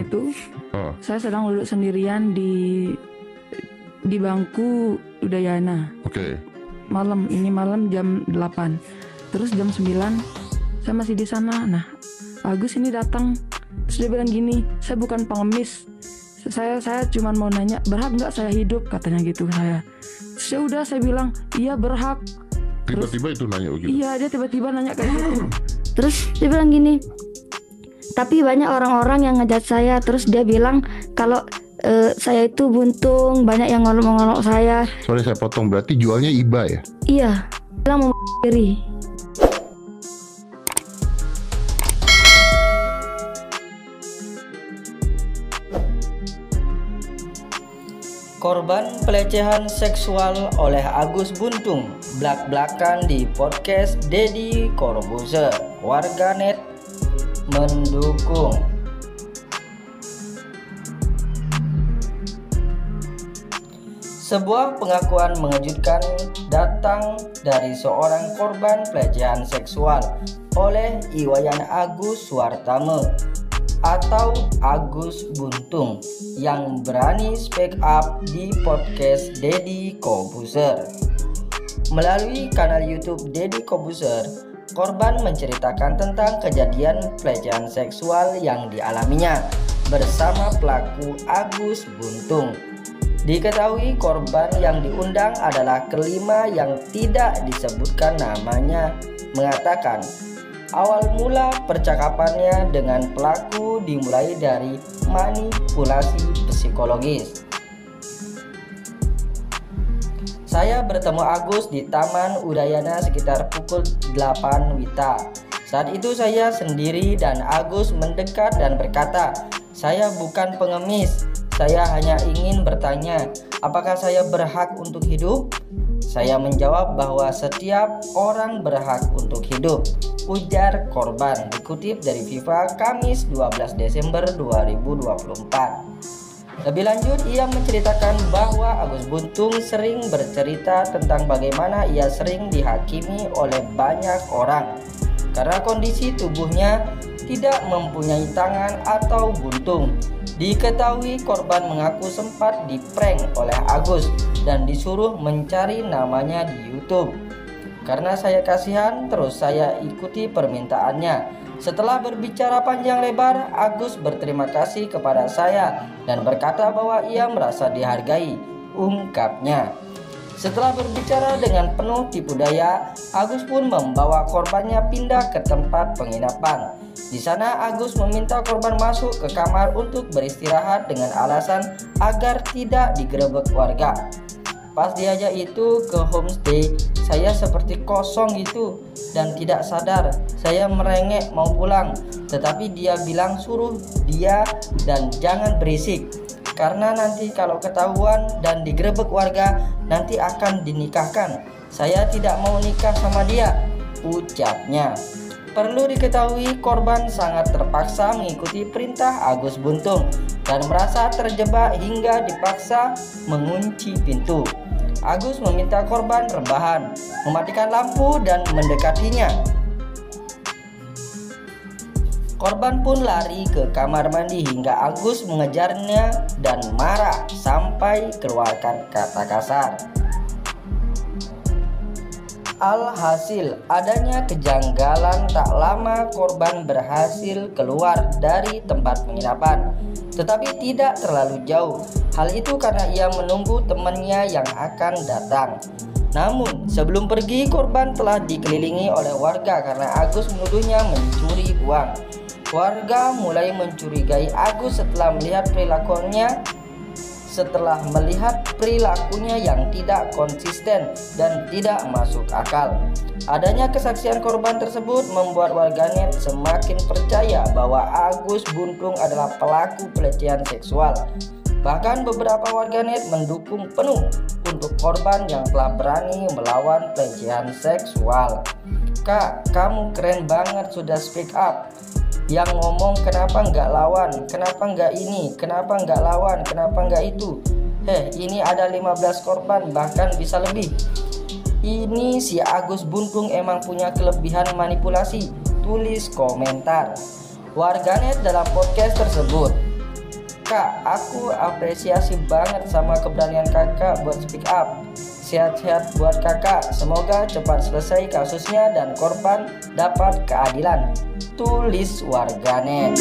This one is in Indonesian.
itu saya sedang duduk sendirian di bangku Udayana. Oke. Malam jam 8. Terus jam 9 saya masih di sana. Nah, Agus ini datang. Terus dia bilang gini, saya bukan pengemis. Saya cuma mau nanya, berhak nggak saya hidup, katanya gitu saya. Terus ya udah saya bilang, iya berhak. Tiba-tiba itu nanya begitu? Iya, dia tiba-tiba nanya kayak gitu. Terus dia bilang gini, tapi banyak orang-orang yang ngejat saya. Terus dia bilang kalau saya itu buntung, banyak yang ngolok-ngolok saya. Sorry saya potong, berarti jualnya iba ya? Iya, bilang mau diri. Korban pelecehan seksual oleh Agus Buntung blak-blakan di podcast Deddy Corbuzier. Warganet mendukung. Sebuah pengakuan mengejutkan datang dari seorang korban pelecehan seksual oleh Iwayan Agus Suartame atau Agus Buntung yang berani speak up di podcast Deddy Corbuzier. Melalui kanal YouTube Deddy Corbuzier, korban menceritakan tentang kejadian pelecehan seksual yang dialaminya bersama pelaku Agus Buntung. Diketahui korban yang diundang adalah kelima yang tidak disebutkan namanya, mengatakan awal mula percakapannya dengan pelaku dimulai dari manipulasi psikologis. Saya bertemu Agus di Taman Udayana sekitar pukul 8 WITA. Saat itu saya sendiri dan Agus mendekat dan berkata, "Saya bukan pengemis. Saya hanya ingin bertanya, apakah saya berhak untuk hidup?" Saya menjawab bahwa setiap orang berhak untuk hidup, ujar korban, dikutip dari Viva Kamis 12 Desember 2024. Lebih lanjut, ia menceritakan bahwa Agus Buntung sering bercerita tentang bagaimana ia sering dihakimi oleh banyak orang karena kondisi tubuhnya tidak mempunyai tangan atau buntung. Diketahui korban mengaku sempat diprank oleh Agus dan disuruh mencari namanya di YouTube. Karena saya kasihan, terus saya ikuti permintaannya. Setelah berbicara panjang lebar, Agus berterima kasih kepada saya dan berkata bahwa ia merasa dihargai, ungkapnya. Setelah berbicara dengan penuh tipu daya, Agus pun membawa korbannya pindah ke tempat penginapan. Di sana Agus meminta korban masuk ke kamar untuk beristirahat dengan alasan agar tidak digerebek warga. Pas diajak itu ke homestay, saya seperti kosong gitu dan tidak sadar. Saya merengek mau pulang, tetapi dia bilang suruh dia dan jangan berisik, karena nanti kalau ketahuan dan digerebek warga nanti akan dinikahkan. Saya tidak mau nikah sama dia, ucapnya. Perlu diketahui korban sangat terpaksa mengikuti perintah Agus Buntung dan merasa terjebak hingga dipaksa mengunci pintu. Agus meminta korban rebahan, mematikan lampu dan mendekatinya. Korban pun lari ke kamar mandi hingga Agus mengejarnya dan marah sampai keluarkan kata kasar. Alhasil, adanya kejanggalan, tak lama korban berhasil keluar dari tempat penginapan, tetapi tidak terlalu jauh. Hal itu karena ia menunggu temannya yang akan datang. Namun, sebelum pergi, korban telah dikelilingi oleh warga karena Agus menuduhnya mencuri uang. Warga mulai mencurigai Agus setelah melihat perilakunya yang tidak konsisten dan tidak masuk akal. Adanya kesaksian korban tersebut membuat warganet semakin percaya bahwa Agus Buntung adalah pelaku pelecehan seksual. Bahkan beberapa warganet mendukung penuh untuk korban yang telah berani melawan pelecehan seksual. "Kak, kamu keren banget sudah speak up. Yang ngomong kenapa nggak lawan, kenapa nggak ini, kenapa nggak lawan, kenapa nggak itu. Ini ada 15 korban, bahkan bisa lebih. Ini si Agus Buntung emang punya kelebihan manipulasi," tulis komentar warganet dalam podcast tersebut. kakak, aku apresiasi banget sama keberanian kakak buat speak up. Sehat-sehat buat kakak, semoga cepat selesai kasusnya dan korban dapat keadilan. Tulis warganet.